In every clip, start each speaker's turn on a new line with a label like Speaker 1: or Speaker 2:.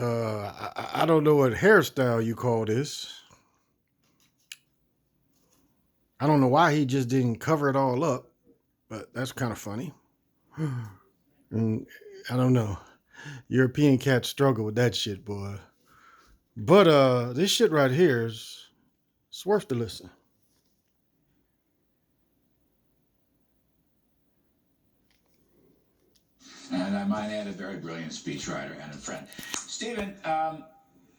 Speaker 1: I don't know what hairstyle you call this. I don't know why he just didn't cover it all up, but that's kind of funny. And I don't know. European cats struggle with that shit, boy. But this shit right here is it's worth the listen.
Speaker 2: And I might add a very brilliant speechwriter and a friend. Stephen,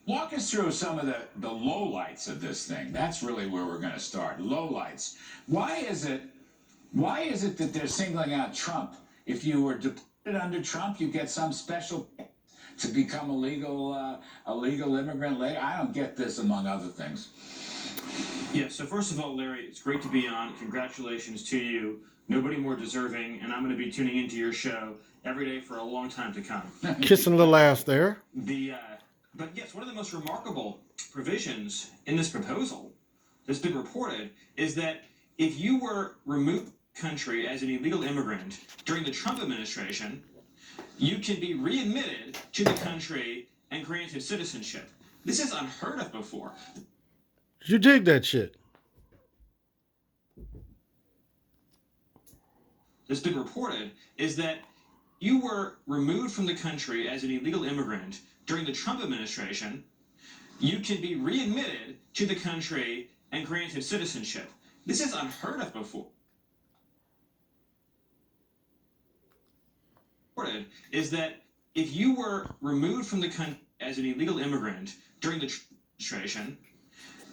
Speaker 2: walk us through some of the lowlights of this thing. That's really where we're going to start. Lowlights. Why is it that they're singling out Trump? If you were deported under Trump, you get some special to become a legal immigrant later. I don't get this, among other things.
Speaker 3: Yeah, so first of all, Larry, it's great to be on. Congratulations to you. Nobody more deserving, and I'm going to be tuning into your show every day for a long time to come.
Speaker 1: Kissing a little ass there.
Speaker 3: But yes, one of the most remarkable provisions in this proposal that's been reported is that if you were removed from the country as an illegal immigrant during the Trump administration, you can be readmitted to the country and granted citizenship. This is unheard of before.
Speaker 1: You dig that shit?
Speaker 3: That's been reported is that you were removed from the country as an illegal immigrant during the Trump administration, you can be readmitted to the country and granted citizenship. This is unheard of before. Reported is that if you were removed from the country as an illegal immigrant during the Trump administration,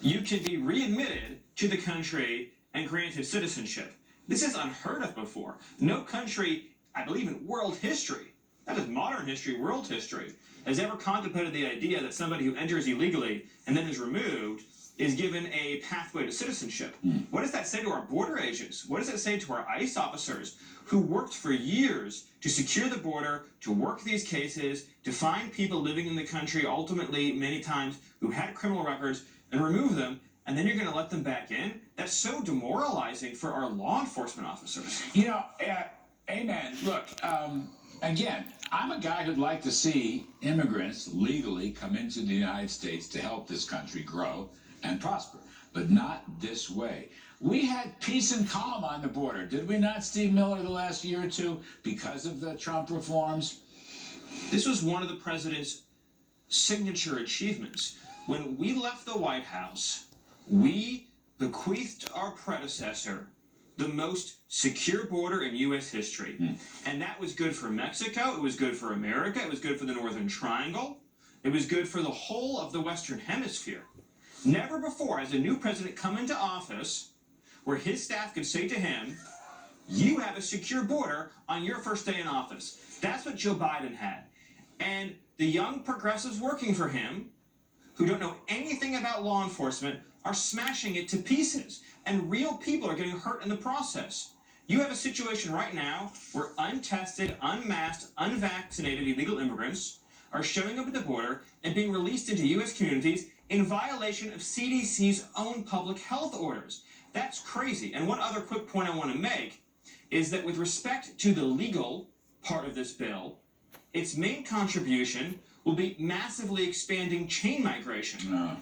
Speaker 3: you can be readmitted to the country and granted citizenship. This is unheard of before. No country, I believe in world history, that is modern history, world history, has ever contemplated the idea that somebody who enters illegally and then is removed is given a pathway to citizenship. What does that say to our border agents? What does it say to our ICE officers who worked for years to secure the border, to work these cases, to find people living in the country, ultimately many times who had criminal records, and remove them, and then you're going to let them back in? That's so demoralizing for our law enforcement officers.
Speaker 2: Amen. Look, again, I'm a guy who'd like to see immigrants legally come into the United States to help this country grow and prosper, but not this way. We had peace and calm on the border, did we not, Steve Miller, the last year or two, because of the Trump reforms?
Speaker 3: This was one of the president's signature achievements. When we left the White House, we bequeathed our predecessor the most secure border in U.S. history. And that was good for Mexico, it was good for America, it was good for the Northern Triangle, it was good for the whole of the Western Hemisphere. Never before has a new president come into office where his staff could say to him, you have a secure border on your first day in office. That's what Joe Biden had. And the young progressives working for him, who don't know anything about law enforcement, are smashing it to pieces. And real people are getting hurt in the process. You have a situation right now where untested, unmasked, unvaccinated illegal immigrants are showing up at the border and being released into U.S. communities in violation of CDC's own public health orders. That's crazy. And one other quick point I want to make is that with respect to the legal part of this bill, its main contribution will be massively expanding chain migration,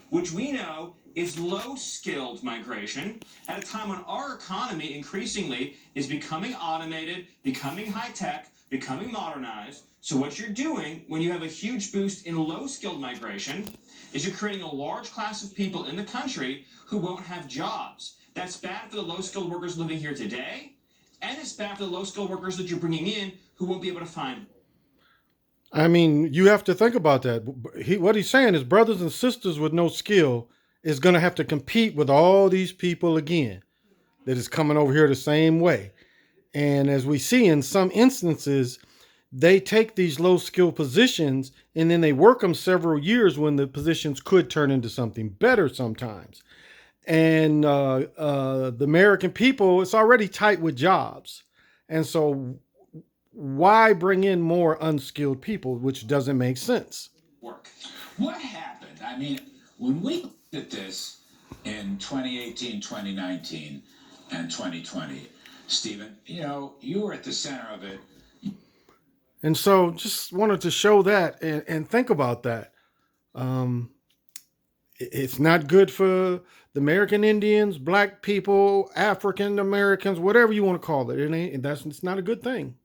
Speaker 3: which we know is low-skilled migration at a time when our economy increasingly is becoming automated, becoming high-tech, becoming modernized. So what you're doing when you have a huge boost in low-skilled migration is you're creating a large class of people in the country who won't have jobs. That's bad for the low-skilled workers living here today, and it's bad for the low-skilled workers that you're bringing in who won't be able to find.
Speaker 1: I mean, you have to think about that. What he's saying is brothers and sisters with no skill is going to have to compete with all these people again that is coming over here the same way. And as we see in some instances, they take these low skill positions and then they work them several years when the positions could turn into something better sometimes. And the American people, it's already tight with jobs. And so why bring in more unskilled people, which doesn't make sense?
Speaker 2: What happened? I mean, when we looked at this in 2018, 2019, and 2020, Stephen, you were at the center of it.
Speaker 1: And so just wanted to show that and think about that. Um, it's not good for the American Indians, black people, African Americans, whatever you want to call it. It ain't, it's not a good thing.